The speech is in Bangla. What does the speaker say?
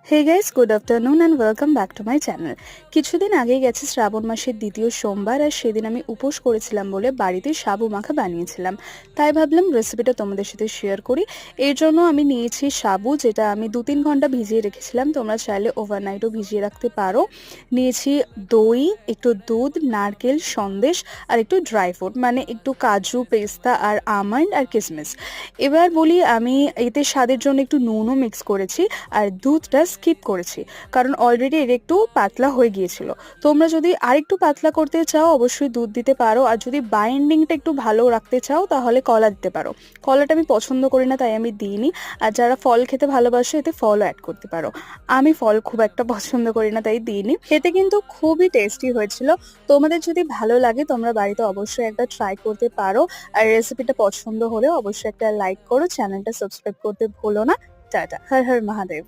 Hey guys, good afternoon and welcome back to my channel. কিছুদিন আগেই গেছে শ্রাবণ মাসের দ্বিতীয় সোমবার, আর সেদিন আমি উপোস করেছিলাম বলে বাড়িতে সাবু মাখা বানিয়েছিলাম। তাই ভাবলাম রেসিপিটা তোমাদের সাথে শেয়ার করি। এর জন্য আমি নিয়েছি সাবু, যেটা আমি 2-3 ঘন্টা ভিজিয়ে রেখেছিলাম। তোমরা চাইলে ওভারনাইটও ভিজিয়ে রাখতে পারো। নিয়েছি দই, একটু দুধ, নারকেল, সন্দেশ আর একটু ড্রাই ফ্রুট, মানে একটু কাজু, পেস্তা আর আমন্ড আর কিশমিশ। এবার বলি, আমি এতে স্বাদের জন্য একটু নুনও মিক্স করেছি আর দুধটা স্কিপ করেছি, কারণ অলরেডি এর একটু পাতলা হয়ে গিয়েছিল। তোমরা যদি আরেকটু পাতলা করতে চাও অবশ্যই দুধ দিতে পারো, আর যদি বাইন্ডিংটা একটু ভালো রাখতে চাও তাহলে কলা দিতে পারো। কলাটা আমি পছন্দ করি না, তাই আমি দিইনি। আর যারা ফল খেতে ভালোবাসে এতে ফলও অ্যাড করতে পারো। আমি ফল খুব একটা পছন্দ করি না, তাই দিইনি। খেতে কিন্তু খুবই টেস্টি হয়েছিল। তোমাদের যদি ভালো লাগে তোমরা বাড়িতে অবশ্যই একটা ট্রাই করতে পারো। আর রেসিপিটা পছন্দ হলে অবশ্যই একটা লাইক করো, চ্যানেলটা সাবস্ক্রাইব করতে ভুলো না। টাটা, হর হর মহাদেব।